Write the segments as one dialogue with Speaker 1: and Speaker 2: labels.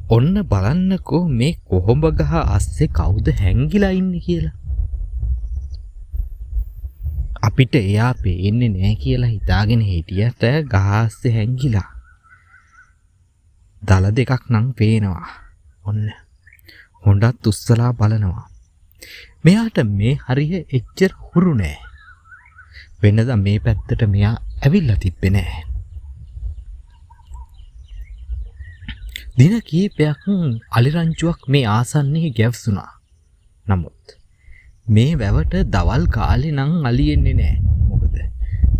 Speaker 1: ඔන්න බලන්නකෝ මේ කොහොඹ ගහ අස්සේ කවුද හැංගිලා ඉන්නේ කියලා. අපිට එයා පේන්නේ නැහැ කියලා හිතාගෙන හිටියට ගහ අස්සේ හැංගිලා. දල දෙකක් නම් පේනවා. ඔන්න හොඬත් උස්සලා බලනවා. මෙයාට මේ හරිය එච්චර හුරු නෑ. වෙනදා මේ පැත්තට මෙයා ඇවිල්ලා තිබ්බේ නෑ. දින කීපයක් අලිරංචුවක් මේ ආසන්නයේ ගැව්සුණා. නමුත් මේ වැවට දවල් කාලේ නම් අලි එන්නේ නෑ. මොකද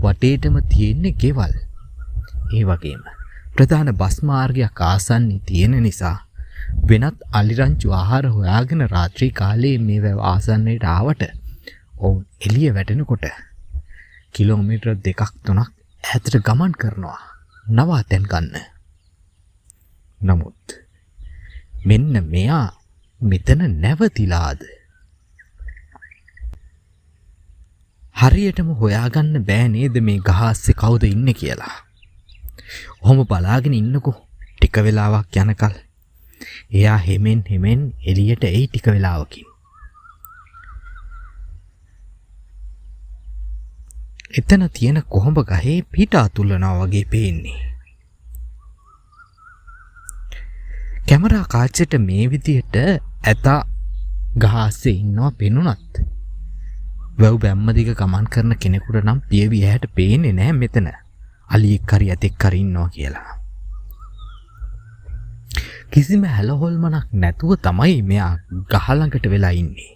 Speaker 1: වටේටම තියෙන්නේ ගෙවල්. ඒ වගේම ප්‍රධාන බස් මාර්ගයක් ආසන්නයේ තියෙන නිසා වෙනත් අලිරංචු ආහාර හොයාගෙන රාත්‍රී කාලේ මේ වැව ආසන්නයට ආවට ඔවුන් එළිය වැටෙනකොට කිලෝමීටර් 2-3ක් ඈතට ගමන් කරනවා නවාතැන් ගන්න. නමුත් මෙන්න මෙයා මෙතන නැවතිලාද? හරියටම හොයාගන්න බෑ නේද මේ ගහ අස්සේ කවුද ඉන්නේ කියලා. ඔහොම බලාගෙන ඉන්නකෝ ටික වෙලාවක් යනකල්. එයා හෙමෙන් එළියට එයි ටික වෙලාවකින්. එතන තියෙන කොහොඹ ගහේ පිට අතුල්ලනවා වගේ පේන්නේ. කැමරා කාචයට මේ විදියට ඇතා ගහ අස්සේ ඉන්නවා පෙනුනත් වැව් බැම්ම දිග ගමන් කරන කෙනෙකුට නම් පියවි ඇහැට පේන්නේ නැහැ මෙතන අලියෙක් හරි ඇතෙක් හරි ඉන්නවා කියලා. කිසිම හැලහොල්මනක් නැතුව තමයි මෙයා ගහ ළඟට වෙලා ඉන්නේ.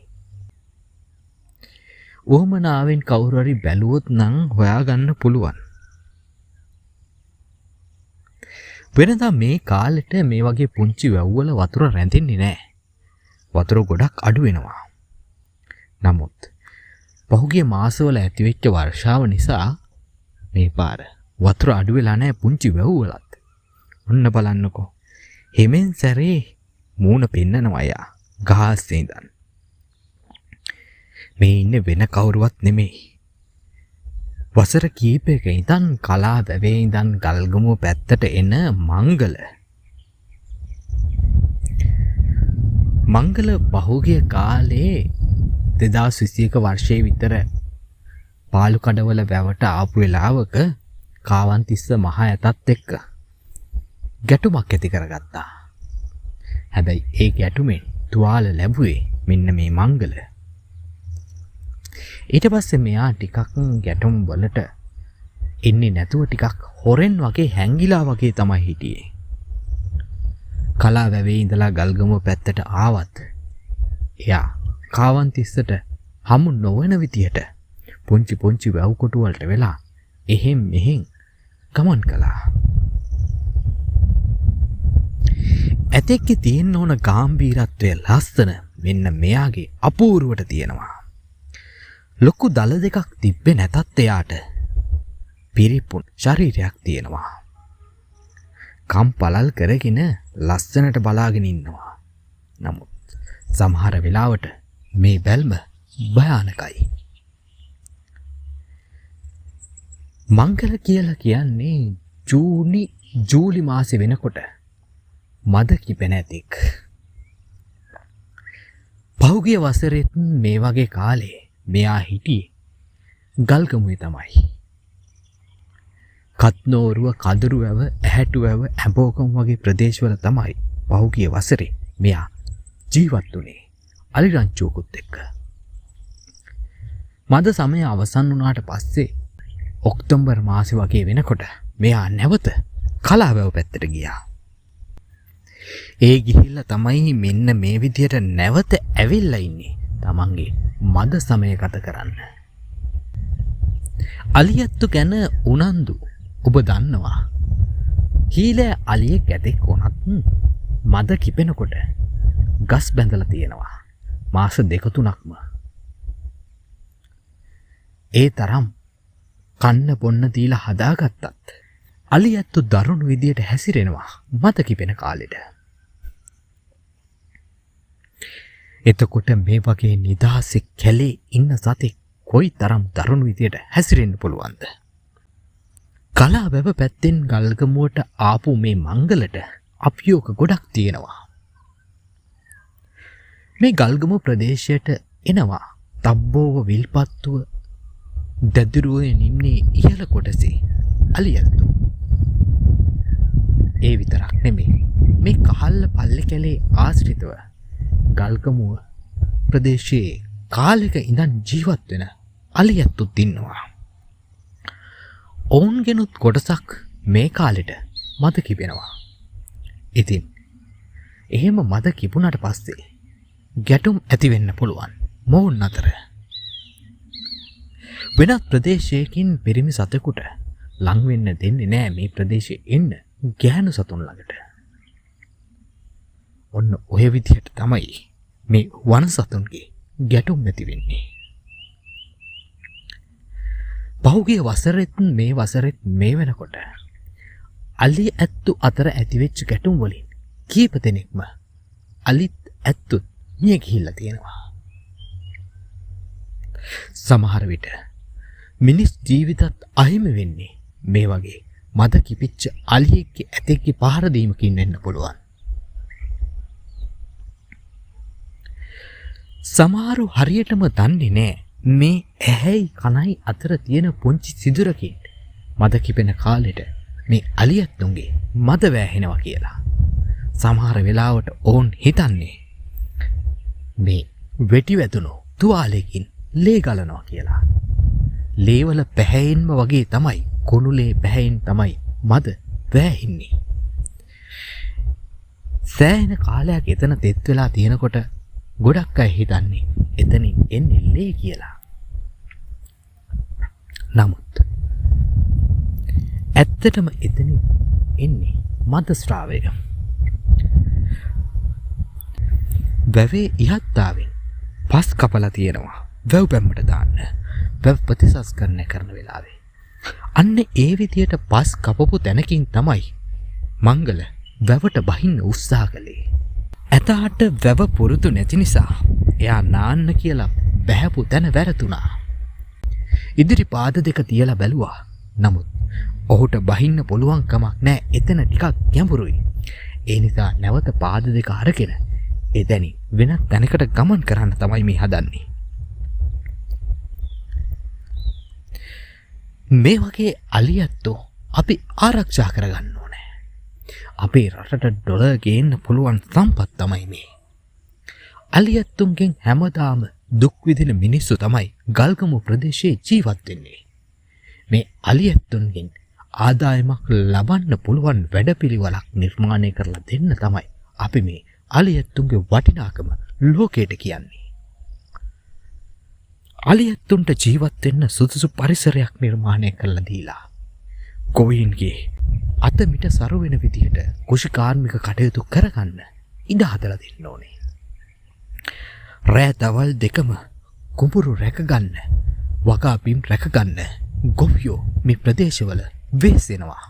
Speaker 1: ඕමනාවෙන් කවුරු හරි බැලුවොත් නම් හොයාගන්න පුළුවන්. වෙනදා මේ කාලෙට මේ වගේ පුංචි වැව්වල වතුර රැඳෙන්නේ නැහැ. වතුර ගොඩක් අඩු වෙනවා. නමුත් පහුගිය මාසවල ඇතිවෙච්ච වර්ෂාව නිසා මේ පාර වතුර අඩු වෙලා නැහැ පුංචි වැව්වලත්. ඔන්න බලන්නකෝ. හිමෙන් සැරේ මූණ පෙන්නනවා යා ගහ අස්සේ ඉඳන්. මේ ඉන්නේ වෙන කවුරුවත් නෙමෙයි. වසර කීපයක ඉඳන් කලා වැවේ ඉඳන් ගල්ගමුව පැත්තට එන මංගල. මංගල පහුගිය කාලේ 2021 වර්ෂයේ විතර පාලු කඩවල වැවට ආපු වෙලාවක කාවන්තිස්ස මහ ඇතත් එක්ක ගැටුමක් ඇති කරගත්තා. හැබැයි ඒ ගැටුමෙන් තුවාල ලැබුවේ මෙන්න මේ මංගල. ඊට පස්සේ මෙයා ටිකක් ගැටුම් වලට එන්නේ නැතුව ටිකක් හොරෙන් වගේ හැංගිලා වගේ තමයි හිටියේ. කලා වැවේ ඉඳලා ගල්ගමුව පැත්තට ආවත් එයා කාවන්තිස්සට හමු නොවන විදියට පුංචි වැව් කොටු වලට වෙලා එහෙම් මෙහෙන් ගමන් කළා. ඇතෙක්ගේ තියෙන්න ඕන ගාම්භීරත්වය ලස්සන මෙන්න මෙයාගේ අපූර්වට තියෙනවා. ලොකු දල දෙකක් තිබ්බේ නැතත් එයාට පිරිපුන් ශරීරයක් තියෙනවා. කම් පළල් කරගෙන ලස්සනට බලාගෙන ඉන්නවා. නමුත් සමහර වෙලාවට මේ බැල්ම භයානකයි. මංගල කියලා කියන්නේ ජූලි මාසෙ වෙනකොට මද කිපෙන ඇතෙක්. පහුගිය වසරෙත් මේ වගේ කාලේ මෙයා හිටියේ ගල්ගමුවේ තමයි. කත්නෝරුව කඳුරු වැව ඇහැටු වැව ඇඹෝකම් වගේ ප්‍රදේශවල තමයි පහුගිය වසරේ මෙයා ජීවත් වුණේ අලිරංචුවකුත් එක්ක. මද සමය අවසන් වුණාට පස්සේ ඔක්තෝබර් මාසෙ වගේ වෙනකොට මෙයා නැවත කලා වැව පැත්තට ගියා. ඒ ගිහිල්ලා තමයි මෙන්න මේ විදියට නැවත ඇවිල්ලා ඉන්නේ තමන්ගේ මද සමය ගත කරන්න. අලියත්තු ගැන උනන්දු ඔබ දන්නවා. හීලෑ අලියෙක් ඇතෙක් වුණත් මද කිපෙනකොට ගස් බැඳලා තියෙනවා මාස 2-3ක්ම. ඒ තරම් කන්න බොන්න දීලා හදාගත්තත් අලියත්තු දරුණු විදියට හැසිරෙනවා මද කිපෙන කාලෙට. එතකොට මේ වගේ නිදහසේ කැලේ ඉන්න සතෙක් කොයි තරම් දරුණු විදියට හැසිරෙන්න පුළුවන්ද? කලා වැව පැත්තෙන් ගල්ගමුවට ආපු මේ මංගලට අභියෝග ගොඩක් තියෙනවා. මේ ගල්ගම ප්‍රදේශයට එනවා තබ්බෝව විල්පත්තුව දැදුරුවේ නිම්නේ ඉහළ කොටසේ අලියැත්තු. ඒ විතරක් නෙමෙයි මේ කහල්ල පල්ලි කැලේ ආශ්‍රිතව ගල්ගමුව ප්‍රදේශයේ කාලෙක ඉඳන් ජීවත් වෙන අලියැත්තුත් ඉන්නවා. ඔවුන්ගෙනුත් කොටසක් මේ කාලෙට මද කිපෙනවා. ඉතින් එහෙම මද කිපුණට පස්සේ ගැටුම් ඇති වෙන්න පුළුවන් මොවුන් අතර. වෙනත් ප්‍රදේශයකින් පිරිමි සතෙකුට ලං වෙන්න දෙන්නේ නෑ මේ ප්‍රදේශයේ ඉන්න ගැහැණු සතුන් ළඟට. ඔන්න ඔය විදිහට තමයි මේ වන සතුන්ගේ ගැටුම් ඇති වෙන්නේ. පහුගිය වසරෙත් මේ වසරෙත් මේ වෙනකොට අලි ඇත්තු අතර ඇතිවෙච්ච ගැටුම් වලින් කීප දෙනෙක්ම අලිත් ඇත්තුත් මිය ගිහිල්ලා තියෙනවා. සමහර විට මිනිස් ජීවිතත් අහිමි වෙන්නේ මේ වගේ මද කිපිච්ච අලියෙක්ගේ ඇතෙක්ගේ පහර දීමකින් වෙන්න පුළුවන්. සමහරු හරියටම දන්නේ නෑ මේ ඇහැයි කනයි අතර තියෙන පුංචි සිදුරකින් මද කිපෙන කාලෙට මේ අලියැත්තුන්ගේ මද වැහෙනවා කියලා. සමහර වෙලාවට ඕන් හිතන්නේ මේ වෙටි වැදුණු තුවාලයකින් ලේ ගලනවා කියලා. ලේවල පැහැයෙන්ම වගේ තමයි කුණුලේ පැහැයෙන් තමයි මද වැහෙන්නේ. සෑහෙන කාලයක් එතන තෙත් වෙලා තියෙනකොට ගොඩක් අය හිතන්නේ එතනින් එන්නේ ලේ කියලා. නමුත් ඇත්තටම එතනින් එන්නේ මද ස්‍රාවය. වැවේ ඉහත්තාවෙන් පස් කපලා තියෙනවා වැව් බැම්මට දාන්න වැව් ප්‍රතිසංස්කරණය කරන වෙලාවේ. අන්න ඒ විදියට පස් කපපු තැනකින් තමයි මංගල වැවට බහින්න උත්සාහ කළේ. ඇතාට වැව පුරුදු නැති නිසා එයා නාන්න කියලා බැහැපු තැන වැරදුනා. ඉදිරි පාද දෙක තියලා බැලුවා. නමුත් ඔහුට බහින්න පුළුවන් කමක් නැහැ. එතන ටිකක් ගැඹුරුයි. ඒ නිසා නැවත පාද දෙක අරගෙන එතනින් වෙනත් තැනකට ගමන් කරන්න තමයි මේ හදන්නේ. මේ වගේ අලියැත්තෝ අපි ආරක්ෂා කරගන්න ඕනේ. අපේ රටට ඩොලර් ගේන්න පුළුවන් සම්පත් තමයි මේ. අලියැත්තුන්ගෙන් හැමදාම දුක් විඳින මිනිස්සු තමයි ගල්ගමු ප්‍රදේශයේ ජීවත් වෙන්නේ. මේ අලියැත්තුන්ගෙන් ආදායමක් ලබන්න පුළුවන් වැඩපිළිවෙලක් නිර්මාණය කරලා දෙන්න තමයි අපි මේ අලියැත්තුන්ගේ වටිනාකම ලෝකයට කියන්නේ. අලියැත්තුන්ට ජීවත් වෙන්න සුදුසු පරිසරයක් නිර්මාණය කරලා දීලා ගොවීන්ගේ අත මිට සරු වෙන විදිහට කුෂිකාර්මික කටයුතු කරගන්න ඉඩ හදලා දෙන්න ඕනේ. රෑ දවල් දෙකම කුඹුරු රැකගන්න වගාපින් රැකගන්න ගොවියෝ මේ ප්‍රදේශවල වෙහෙසෙනවා.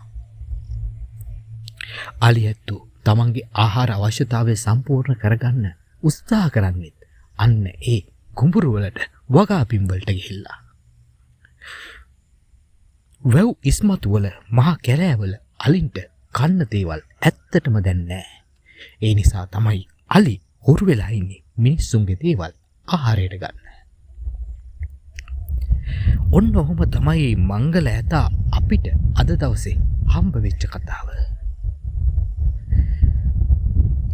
Speaker 1: අලියැත්තු තමන්ගේ ආහාර අවශ්‍යතාවය සම්පූර්ණ කරගන්න උත්සාහ කරන්නෙත් අන්න ඒ කුඹුරු වලට වගාපින් වලට ගිහිල්ලා. වැව් ඉස්මතු වල මහා කැලෑවල අලින්ට කන්න දේවල් ඇත්තටම දැන් නැහැ. ඒ නිසා තමයි අලි හුරු වෙලා ඉන්නේ මිනිස්සුන්ගේ දේවල් ආහාරයට ගන්න. ඔන්න ඔහොම තමයි මංගල ඇතා අපිට අද දවසේ හම්බ වෙච්ච කතාව.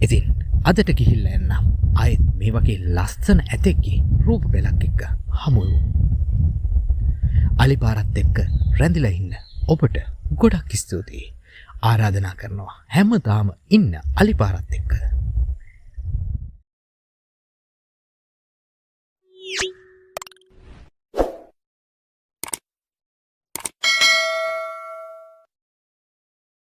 Speaker 1: ඉතින් අදට ගිහිල්ලා එන්නම් ආයෙත් මේ වගේ ලස්සන ඇතෙක්ගේ රූප පෙළක් එක්ක හමු වෙමු. අලිපාරත් එක්ක රැඳිලා ඉන්න ඔබට ගොඩක් ස්තුතියි. ආරාධනා කරනවා හැමදාම ඉන්න අලිපාරත් එක්ක.